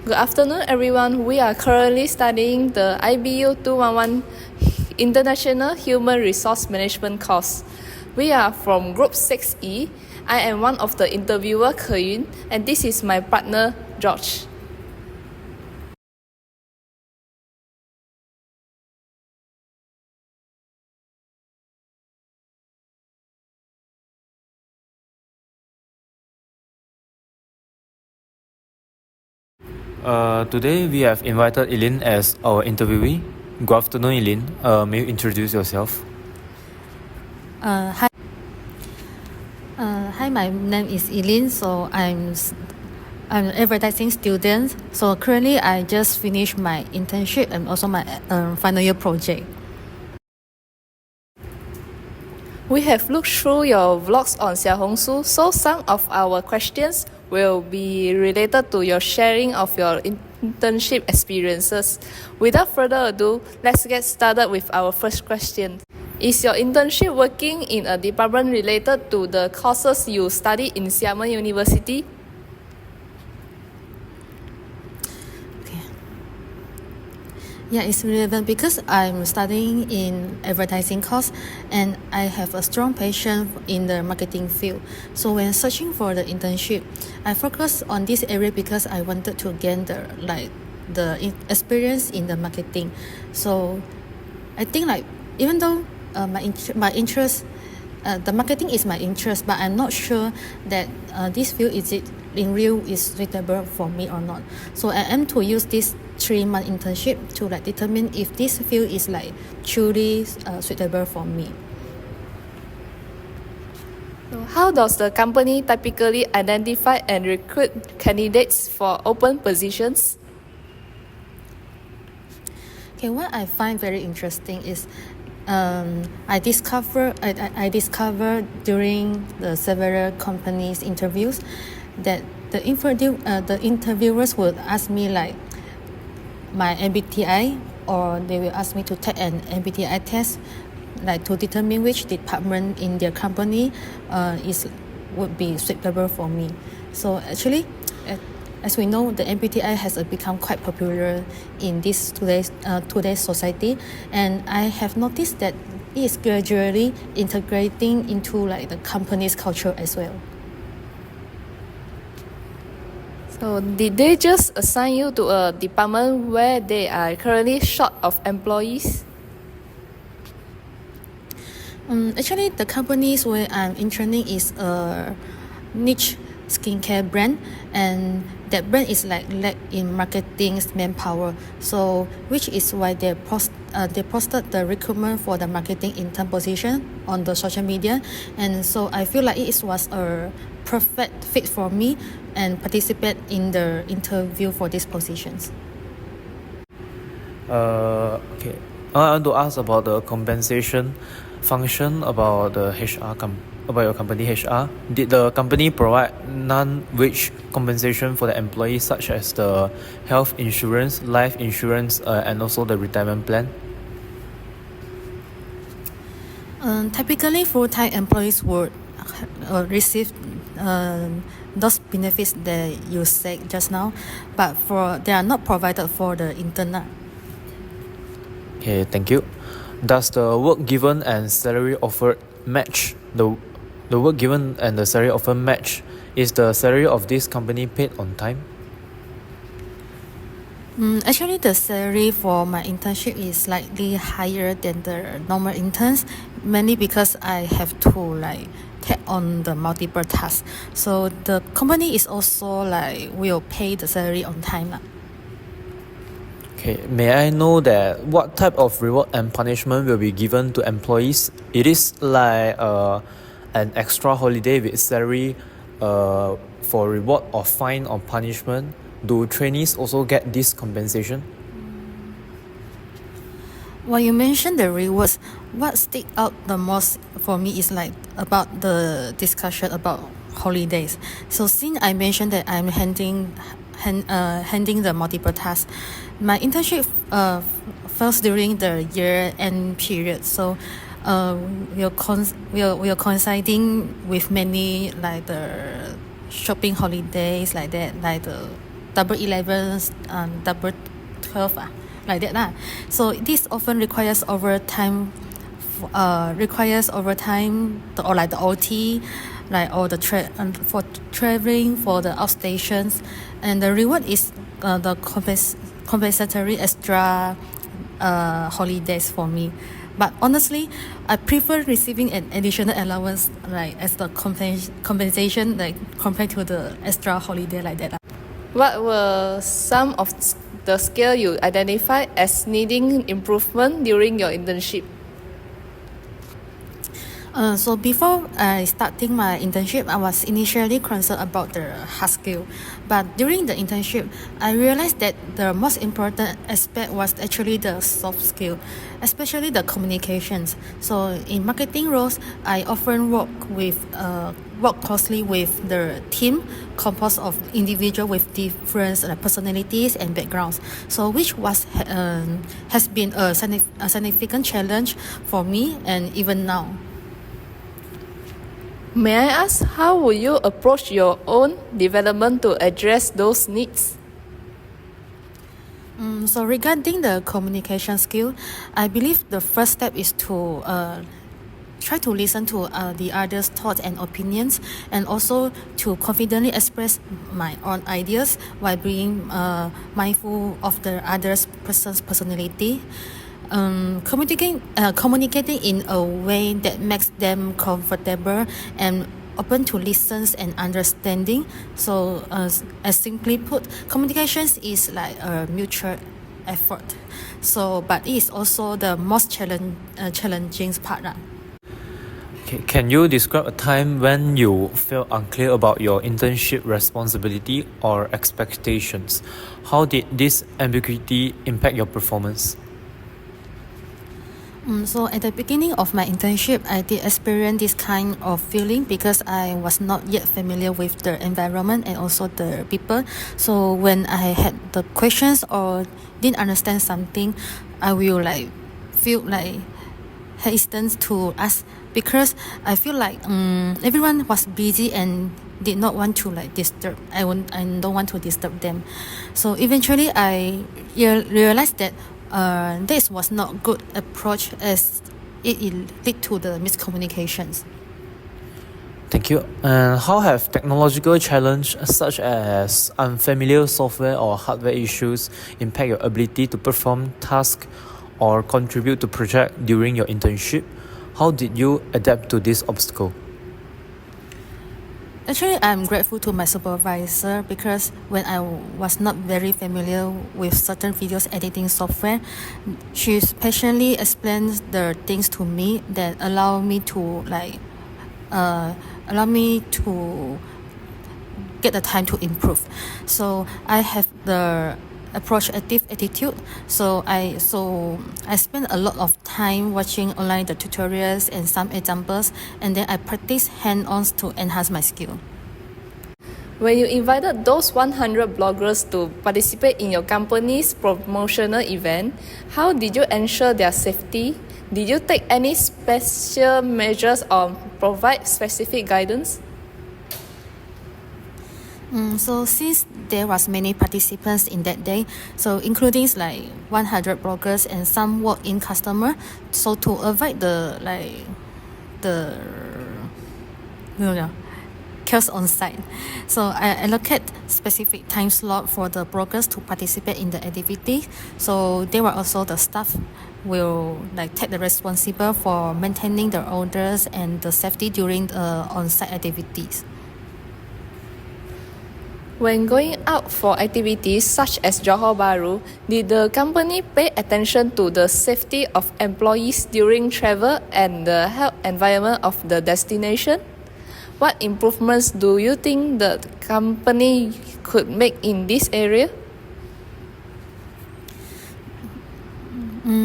Good afternoon, everyone. We are currently studying the IBU 211 International Human Resource Management course. We are from Group 6E. I am one of the interviewer, Keyun, and this is my partner, George. Today we have invited Eileen as our interviewee. Good afternoon, Eileen. May you introduce yourself? Hi. Hi, my name is Eileen. So I'm an advertising student. So currently I just finished my internship and also my final year project. We have looked through your vlogs on Xiaohongshu, so some of our questions will be related to your sharing of your internship experiences. Without further ado, let's get started with our first question. Is your internship working in a department related to the courses you study in Xiamen University? Yeah, it's relevant because I'm studying in advertising course and I have a strong passion in the marketing field. So when searching for the internship, I focus on this area because I wanted to gain the experience in the marketing. So I think even though my interest, the marketing is my interest, but I'm not sure that this field is suitable for me or not. So I aim to use this 3-month internship to determine if this field is truly suitable for me. So how does the company typically identify and recruit candidates for open positions? Okay, what I find very interesting is I discovered during the several companies interviews that the interviewers would ask me my MBTI, or they will ask me to take an MBTI test to determine which department in their company would be suitable for me. So actually, as we know, the MBTI has become quite popular in today's society, and I have noticed that it is gradually integrating into the company's culture as well. So did they just assign you to a department where they are currently short of employees? Actually, the companies where I'm interning is a niche skincare brand, and that brand is lack in marketing manpower. So which is why they posted the recruitment for the marketing intern position on the social media, and so I feel like it was a perfect fit for me and participate in the interview for these positions. Okay. I want to ask about the compensation function about the about your company HR. Did the company provide non-wage compensation for the employees, such as the health insurance, life insurance, and also the retirement plan? Typically, full-time employees would receive those benefits that you said just now, but they are not provided for the internal. Okay, thank you. Does the work given and salary offered match the work given and the salary offered match? Is the salary of this company paid on time? Actually, the salary for my internship is slightly higher than the normal interns, mainly because I have to take on the multiple tasks. So the company is also will pay the salary on time. Okay, may I know that what type of reward and punishment will be given to employees? It is an extra holiday with salary for reward or fine or punishment. Do trainees also get this compensation? When you mentioned the rewards, what stick out the most for me is about the discussion about holidays. So since I mentioned that I'm handling the multiple tasks, my internship falls during the year-end period. So we are coinciding with many the shopping holidays the double 11, double 12, like that lah. So this often requires overtime, or like the OT, like or the for traveling for the outstations, and the reward is the compensatory extra holidays for me. But honestly, I prefer receiving an additional allowance like as the compensation, like compared to the extra holiday like that. What were some of the skills you identified as needing improvement during your internship? So before I starting my internship, I was initially concerned about the hard skill. But during the internship, I realized that the most important aspect was actually the soft skill, especially the communications. So in marketing roles, I often work closely with the team composed of individuals with different personalities and backgrounds. So which has been a significant challenge for me and even now. May I ask, how will you approach your own development to address those needs? So regarding the communication skill, I believe the first step is to try to listen to the others' thoughts and opinions, and also to confidently express my own ideas while being mindful of the other person's personality. Communicating in a way that makes them comfortable and open to listens and understanding. So as simply put, communications is like a mutual effort. So but it is also the most challenging part. Okay, can you describe a time when you felt unclear about your internship responsibility or expectations? How did this ambiguity impact your performance? So at the beginning of my internship, I did experience this kind of feeling because I was not yet familiar with the environment and also the people. So when I had the questions or didn't understand something, I will feel hesitant to ask, because I feel like everyone was busy and did not want to disturb. I don't want to disturb them. So eventually I realized that this was not good approach, as it lead to the miscommunications. Thank you. And how have technological challenges such as unfamiliar software or hardware issues impact your ability to perform tasks or contribute to projects during your internship? How did you adapt to this obstacle? Actually, I'm grateful to my supervisor, because when I was not very familiar with certain videos editing software, she patiently explains the things to me that allow me to get the time to improve. So I have the approachative attitude. So I spend a lot of time watching online the tutorials and some examples, and then I practice hand-ons to enhance my skill. When you invited those 100 bloggers to participate in your company's promotional event, how did you ensure their safety? Did you take any special measures or provide specific guidance? So since there was many participants in that day, so including 100 bloggers and some walk-in customer, so to avoid the chaos on site, so I allocate specific time slot for the bloggers to participate in the activity. So they were also the staff will take the responsible for maintaining the orders and the safety during the on-site activities. When going out for activities such as Johor Bahru, did the company pay attention to the safety of employees during travel and the health environment of the destination? What improvements do you think the company could make in this area?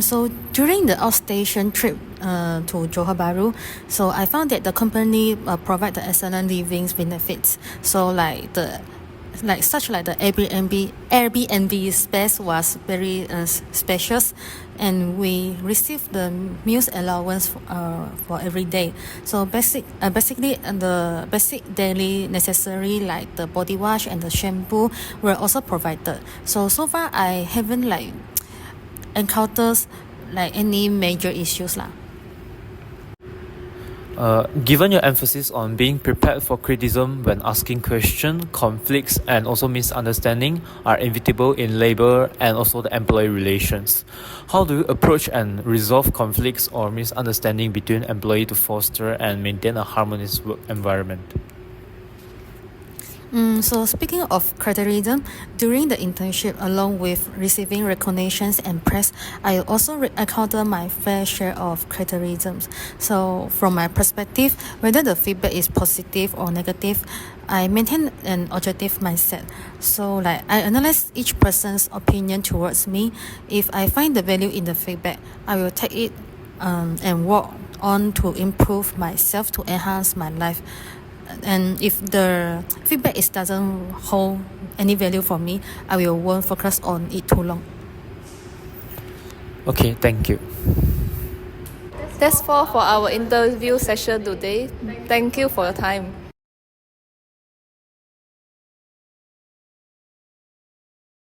So during the outstation trip to Johor Bahru, so I found that the company provide the excellent living benefits. So like the Airbnb space was very spacious, and we received the meals allowance for every day. So basically the basic daily necessary like the body wash and the shampoo were also provided. So far I haven't like encountered like any major issues lah. Given your emphasis on being prepared for criticism when asking questions, conflicts, and also misunderstanding are inevitable in labor and also the employee relations. How do you approach and resolve conflicts or misunderstanding between employees to foster and maintain a harmonious work environment? So speaking of criticism, during the internship, along with receiving recognitions and praise, I also encounter my fair share of criticisms. So from my perspective, whether the feedback is positive or negative, I maintain an objective mindset. So like I analyze each person's opinion towards me. If I find the value in the feedback, I will take it and work on to improve myself to enhance my life. And if the feedback doesn't hold any value for me, I won't focus on it too long. Okay, thank you. That's all for our interview session today. Thank you for your time.